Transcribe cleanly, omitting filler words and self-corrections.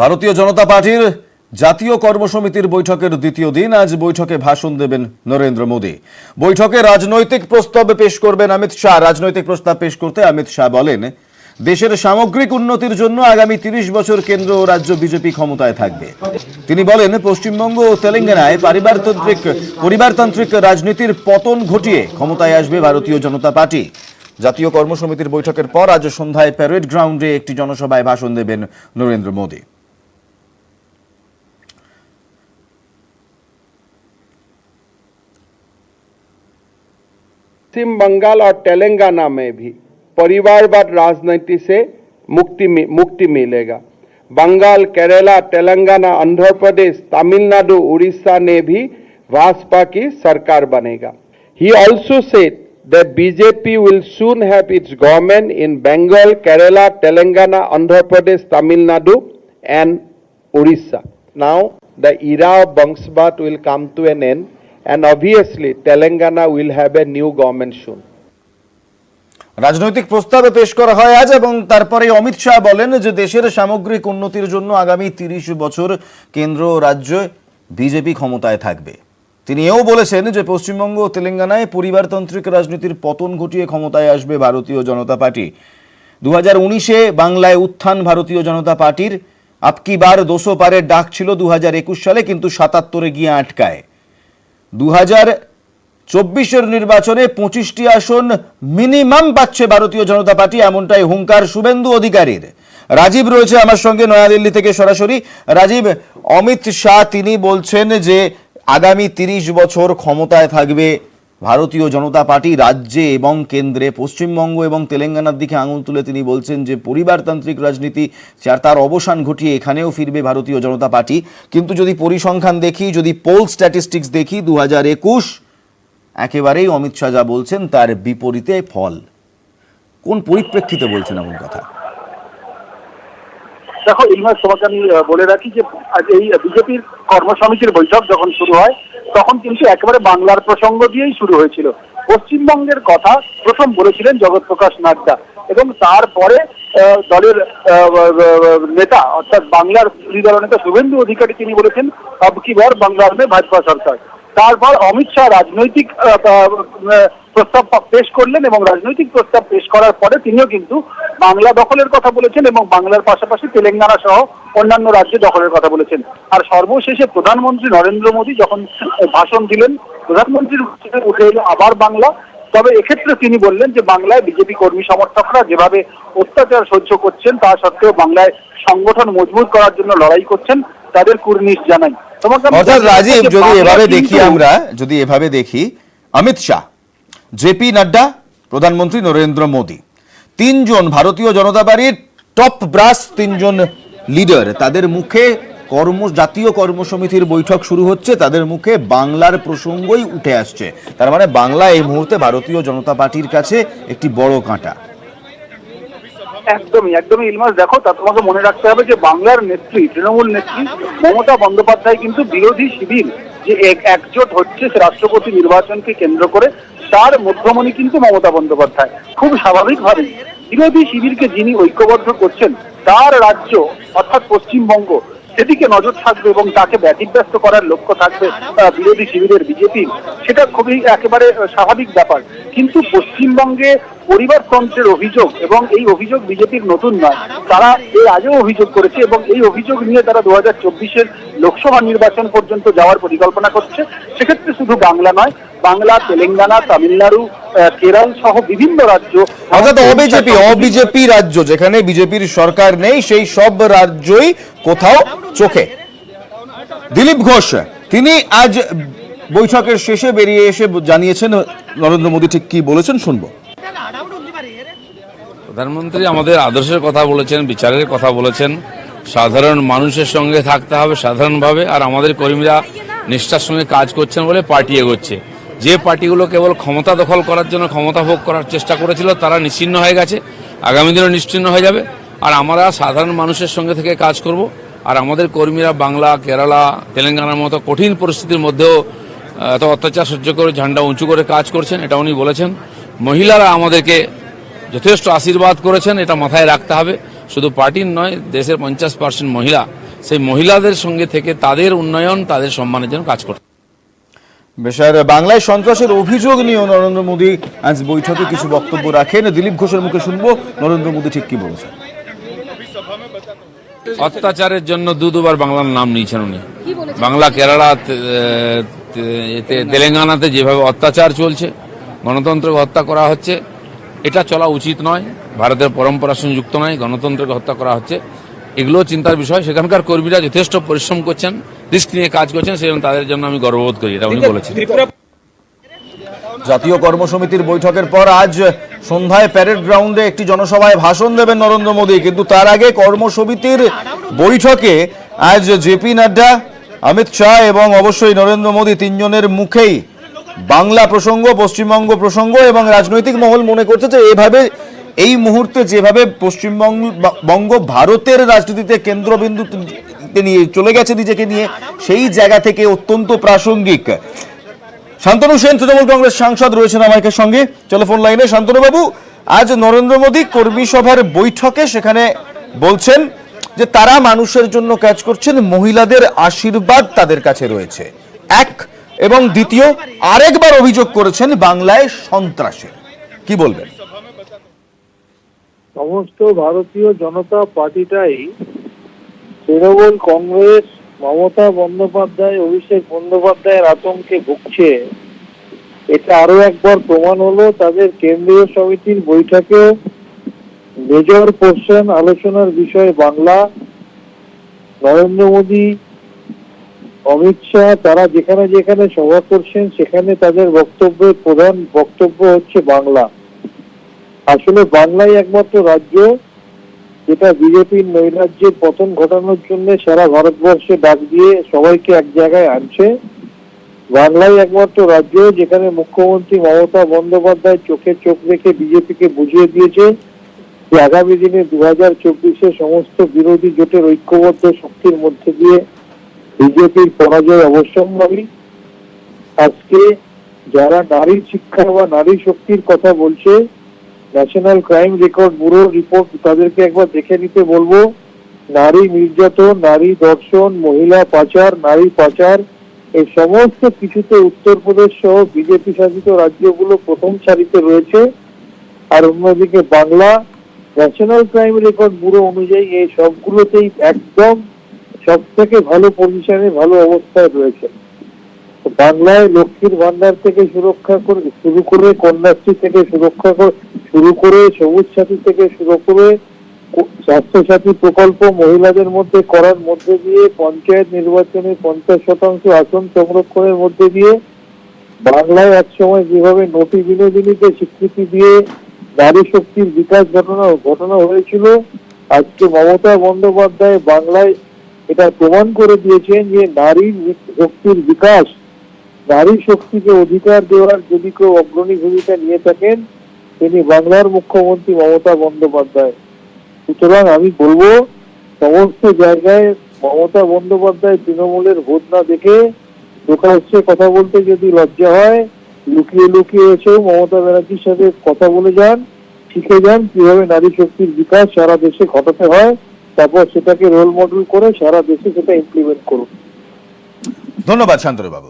ভারতীয় জনতা পার্টির জাতীয় কর্মসমিতির বৈঠকের দ্বিতীয় দিন আজ বৈঠকে ভাষণ দেবেন নরেন্দ্র মোদী। বৈঠকে রাজনৈতিক প্রস্তাব পেশ করবেন অমিত শাহ। রাজনৈতিক প্রস্তাব পেশ করতে অমিত শাহ বলেন, দেশের সামগ্রিক উন্নতির জন্য আগামী 30 বছর কেন্দ্র ও রাজ্য বিজেপি ক্ষমতায় থাকবে। তিনি বলেন, পশ্চিমবঙ্গ ও তেলেঙ্গানায় পরিবারতান্ত্রিক রাজনীতির পতন ঘটিয়ে ক্ষমতায় আসবে ভারতীয় জনতা পার্টি। জাতীয় কর্মসমিতির বৈঠকের পর আজ সন্ধ্যায় প্যারেড গ্রাউন্ডে একটি জনসভায় ভাষণ দেবেন নরেন্দ্র মোদী। पश्चिम बंगाल और तेलंगाना में भी परिवारवाद राजनीति से मुक्ति मिलेगा। बंगाल, केरला, तेलंगाना, आंध्र प्रदेश, तमिलनाडु, उड़ीसा ने भी भाजपा की सरकार बनेगा। He also said that BJP will soon have its government in Bengal, Kerala, Telangana, Andhra Pradesh, Tamil Nadu and Orissa. Now the era of Bangsbat will come to an end. And obviously, Telangana will have a new government soon. রাজনৈতিক প্রস্তাবে পেশ করা হয় আজ, এবং তারপরে অমিত শাহ বলেন যে দেশের সামগ্রিক উন্নতির জন্য আগামী 30 বছর কেন্দ্র ও রাজ্যে বিজেপি ক্ষমতায় থাকবে। তিনি এও বলেছেন যে পশ্চিমবঙ্গ ও তেলেঙ্গানায় পরিবারতান্ত্রিক রাজনীতির পতন ঘটিয়ে ক্ষমতায় আসবে ভারতীয় জনতা পার্টি। 2019-এ বাংলায় উত্থান ভারতীয় জনতা পার্টির। আপকি বার 200 পারের ডাক ছিল 2021 সালে, কিন্তু 77-এ গিয়ে আটকায়। 2024-এর নির্বাচনে 25টি আসন মিনিমাম পাচ্ছে ভারতীয় জনতা পার্টি, এমনটাই হুঙ্কার শুভেন্দু অধিকারীর। রাজীব রয়েছে আমার সঙ্গে নয়াদিল্লি থেকে সরাসরি। রাজীব, অমিত শাহ তিনি বলছেন যে আগামী 30 বছর ক্ষমতায় থাকবে ভারতীয় জনতা পার্টি রাজ্যে এবং কেন্দ্রে। পশ্চিমবঙ্গ এবং তেলেঙ্গানার দিকে আঙুল তুলে তিনি বলছেন যে পরিবারতান্ত্রিক রাজনীতি তার অবসান ঘটিয়ে এখানেও ফিরবে ভারতীয় জনতা পার্টি। কিন্তু যদি পরিসংখ্যান দেখি, যদি পোল স্ট্যাটিস্টিক্স দেখি, 2021 একেবারেই অমিত শাহ যা বলছেন তার বিপরীতে ফল। কোন পরিপ্রেক্ষিতে বলছেন এমন কথা? দেখো ইলমাস, তোমাকে আমি বলে রাখি যে এই বিজেপির কর্মসমিতির বৈঠক যখন শুরু হয় তখন কিন্তু একেবারে বাংলার প্রসঙ্গ দিয়েই শুরু হয়েছিল। পশ্চিমবঙ্গের কথা প্রথম বলেছিলেন জগৎ প্রকাশ নাড্ডা, এবং তারপরে দলের নেতা অর্থাৎ বাংলার বিরোধী দল নেতা শুভেন্দু অধিকারী তিনি বলেছেন अब की बार বাংলার में ভাজপা সরকার। তারপর অমিত শাহ রাজনৈতিক প্রস্তাব পেশ করলেন, এবং রাজনৈতিক প্রস্তাব পেশ করার পরে তিনিও কিন্তু বাংলা দখলের কথা বলেছেন এবং বাংলার পাশাপাশি তেলেঙ্গানা সহ অন্যান্য রাজ্যে দখলের কথা বলেছেন। আর সর্বশেষে প্রধানমন্ত্রী নরেন্দ্র মোদী যখন ভাষণ দিলেন, প্রধানমন্ত্রীর উঠে এলো আবার বাংলা। তবে এক্ষেত্রে তিনি বললেন যে বাংলায় বিজেপি কর্মী সমর্থকরা যেভাবে অত্যাচার সহ্য করছেন তা সত্ত্বেও বাংলায় সংগঠন মজবুত করার জন্য লড়াই করছেন, তাদের কুর্নিশ জানাই। অর্থাৎ রাজীব, যদি এভাবে দেখি অমিত শাহ, জেপি নাড্ডা, প্রধানমন্ত্রী নরেন্দ্র মোদী, তিনজন ভারতীয় জনতা পার্টির টপ ব্রাস, তিনজন লিডার, তাদের মুখে জাতীয় কর্মসমিতির বৈঠক শুরু হচ্ছে, তাদের মুখে বাংলার প্রসঙ্গই উঠে আসছে। তার মানে বাংলা এই মুহূর্তে ভারতীয় জনতা পার্টির কাছে একটি বড় কাঁটা। একদমই ইলমাস, দেখো তা তোমাকে মনে রাখতে হবে যে বাংলার নেত্রী, তৃণমূল নেত্রী মমতা বন্দ্যোপাধ্যায় কিন্তু বিরোধী শিবির যে একজোট হচ্ছে রাষ্ট্রপতি নির্বাচনকে কেন্দ্র করে, তার মধ্যমণি কিন্তু মমতা বন্দ্যোপাধ্যায়। খুব স্বাভাবিকভাবে বিরোধী শিবিরকে যিনি ঐক্যবদ্ধ করছেন তার রাজ্য অর্থাৎ পশ্চিমবঙ্গ সেদিকে নজর থাকবে এবং তাকে ব্যতিব্যস্ত করার লক্ষ্য থাকবে বিরোধী শিবিরের বিজেপির। সেটা খুবই একেবারে স্বাভাবিক ব্যাপার। কিন্তু পশ্চিমবঙ্গে পরিবারতন্ত্রের অভিযোগ, এবং এই অভিযোগ বিজেপির নতুন নয়, তারা এর আগেও অভিযোগ করেছে এবং এই অভিযোগ নিয়ে তারা 2024-এর লোকসভা নির্বাচন পর্যন্ত যাওয়ার পরিকল্পনা করছে। সেক্ষেত্রে শুধু বাংলা নয়, বাংলা, তেলেঙ্গানা, তামিলনাড়ু, কেরল সহ বিভিন্ন রাজ্য, অর্থাৎ অবিজেপি রাজ্য যেখানে বিজেপির সরকার নেই, সেই সব রাজ্যই কোথাও চোখে। দিলীপ ঘোষ তিনি আজ বৈঠকের শেষে বেরিয়ে এসে জানিয়েছেন নরেন্দ্র মোদী ঠিক কি বলেছেন, শুনবো। প্রধানমন্ত্রী আমাদের আদর্শের কথা বলেছেন, বিচারের কথা বলেছেন, সাধারণ মানুষের সঙ্গে থাকতে হবে সাধারণভাবে, আর আমাদের কর্মীরা নিষ্ঠার সঙ্গে কাজ করছেন বলে পার্টি এগোচ্ছে। যে পার্টিগুলো কেবল ক্ষমতা দখল করার জন্য ক্ষমতা ভোগ করার চেষ্টা করেছিল তারা নিশ্চিহ্ন হয়ে গেছে, আগামী দিনে নিশ্চিহ্ন হয়ে যাবে। আর আমরা সাধারণ মানুষের সঙ্গে থেকে কাজ করব, আর আমাদের কর্মীরা বাংলা, কেরালা, তেলেঙ্গানার মতো কঠিন পরিস্থিতির মধ্যেও এত অত্যাচার সহ্য করে ঝান্ডা উঁচু করে কাজ করছেন, এটা উনি বলেছেন। মহিলারা আমাদেরকে যথেষ্ট আশীর্বাদ করেছেন, এটা মাথায় রাখতে হবে। শুধু পার্টির নয়, দেশের 50% মহিলা সেই মহিলাদের সঙ্গে থেকে তাদের উন্নয়ন, তাদের সম্মানের জন্য কাজ করতে। বেশার বাংলায় সন্ত্রাসের অভিযোগ নিয়ে নরেন্দ্র মোদী আজ বৈঠকে কিছু বক্তব্য রাখেন। দিলীপ ঘোষের মুখে শুনবো নরেন্দ্র মোদী ঠিক কি বলেছেন। অত্যাচারের জন্য দুবার বাংলার নাম নিয়েছেন উনি। বাংলা, কেরালা, তেলেঙ্গানাতে যেভাবে অত্যাচার চলছে, গণতন্ত্রকে হত্যা করা হচ্ছে, এটা চলা উচিত নয়, ভারতের পরম্পরার সঙ্গে যুক্ত নয়। গণতন্ত্রকে হত্যা করা হচ্ছে, এগুলো চিন্তার বিষয়। সেখানকার কর্মীরা যথেষ্ট পরিশ্রম করছেন, রিস্ক নিয়ে কাজ করছেন, সেজন্য তাদের জন্য আমি গর্ববোধ করি, এটা উনি বলেছেন। জাতীয় কর্মসমিতির বৈঠকের পর আজ সন্ধ্যায় প্যারেড গ্রাউন্ডে একটি জনসভায় ভাষণ দেবেন নরেন্দ্র মোদী। কিন্তু তার আগে কর্মসমিতির বৈঠকে আজ জেপি নাড্ডা, অমিত শাহ এবং অবশ্যই নরেন্দ্র মোদী তিনজনের মুখেই বাংলা প্রসঙ্গ, পশ্চিমবঙ্গ এবং রাজনৈতিক মহল মনে করছে যে এভাবে এই মুহূর্তে যেভাবে পশ্চিমবঙ্গ ভারতের রাজনীতিতে কেন্দ্রবিন্দুতে নিয়ে চলে গেছে নিজেকে নিয়ে, সেই জায়গা থেকে অত্যন্ত প্রাসঙ্গিক। শান্তনু সেন তৃণমূল কংগ্রেস সাংসদ রয়েছেন আমাদের সঙ্গে টেলিফোন লাইনে। শান্তনু বাবু, আজ নরেন্দ্র মোদী কর্মী সভার বৈঠকে সেখানে বলছেন যে তারা মানুষের জন্য কাজ করছেন, মহিলাদের আশীর্বাদ তাদের কাছে রয়েছে, এক, এবং দ্বিতীয় আরেকবার অভিযোগ করেছেন বাংলায় সন্ত্রাসের। কি বলবেন? সমস্ত ভারতীয় জনতা পার্টিটাই তৃণমূল কংগ্রেস, মমতা বন্দ্যোপাধ্যায়, অভিষেক বন্দ্যোপাধ্যায়ের আতঙ্কে ভুগছে। এটা আরো একবার প্রমাণ হলো। তাদের কেন্দ্রীয় সমিতির বৈঠকে মেজর পোর্শন আলোচনার বিষয় বাংলা। নরেন্দ্র মোদী, অমিত শাহ তারা যেখানে যেখানে সভা করছেন সেখানে তাদের বক্তব্যের প্রধান বক্তব্য হচ্ছে বাংলা। আসলে বাংলাই একমাত্র রাজ্য যেটা বিজেপির নৈরাজ্যের পতন ঘটানোর জন্য সারা ভারতবর্ষে ডাক দিয়ে সবাইকে এক জায়গায় আনছে। বাংলাই একমাত্র রাজ্য যেখানে মুখ্যমন্ত্রী মমতা বন্দ্যোপাধ্যায় চোখে চোখ রেখে বিজেপিকে বুঝিয়ে দিয়েছে যে আগামী দিনে 2024-এ সমস্ত বিরোধী জোটের ঐক্যবদ্ধ শক্তির মধ্যে দিয়ে বিজেপির পরাজয় অবশ্যম্ভাবী। আজকে যারা নারী শিক্ষা বা নারী শক্তির কথা বলছে, national crime record bureau report তাদেরকে একবার দেখে নিতে বলবো। নারী নির্যাতন, নারী ধর্ষণ, মহিলা পাচার, নারী পাচার, এই সমস্ত কিছুতে উত্তরপ্রদেশ সহ বিজেপি শাসিত রাজ্যগুলো প্রথম সারিতে রয়েছে। আর অন্যদিকে Bangla national crime record bureau অনুযায়ী এই সবগুলোতেই একদম সব থেকে ভালো পজিশনে, ভালো অবস্থায় রয়েছে। বাংলায় লক্ষ্মীর ভান্ডার থেকে সুরক্ষা করে শুরু করে, কন্যাশ্রী থেকে সুরক্ষা শুরু করে, সবুজ সাথী থেকে শুরু করে, স্বাস্থ্যসাথী প্রকল্প মহিলাদের মধ্যে করার মধ্যে দিয়ে, পঞ্চায়েত নির্বাচনে 50% আসন সংরক্ষণের মধ্যে দিয়ে, বাংলায় একসময় যেভাবে নটি বিনোদিনীকে স্বীকৃতি দিয়ে নারী শক্তির বিকাশ ঘটনা হয়েছিল, আজকে মমতা বন্দ্যোপাধ্যায় বাংলায় এটা প্রমাণ করে দিয়েছেন যে নারী শক্তির বিকাশ, নারী শক্তিকে অধিকার দেওয়ার যদি কেউ অগ্রণী ভূমিকা নিয়ে থাকেন তিনি বাংলার মুখ্যমন্ত্রী মমতা বন্দ্যোপাধ্যায়। সুতরাং আমি বলবো সমস্ত জায়গায় মমতা বন্দ্যোপাধ্যায় তৃণমূলের ভোট না দেখে প্রকাশ্যে কথা বলতে যদি লজ্জা হয়, লুকিয়ে লুকিয়ে এসেও মমতা ব্যানার্জির সাথে কথা বলে যান, শিখে যান কিভাবে নারী শক্তির বিকাশ সারা দেশে ঘটাতে হয়, তারপর সেটাকে রোল মডেল করে সারা দেশে সেটা ইমপ্লিমেন্ট করুন। ধন্যবাদ শান্তনু বাবু।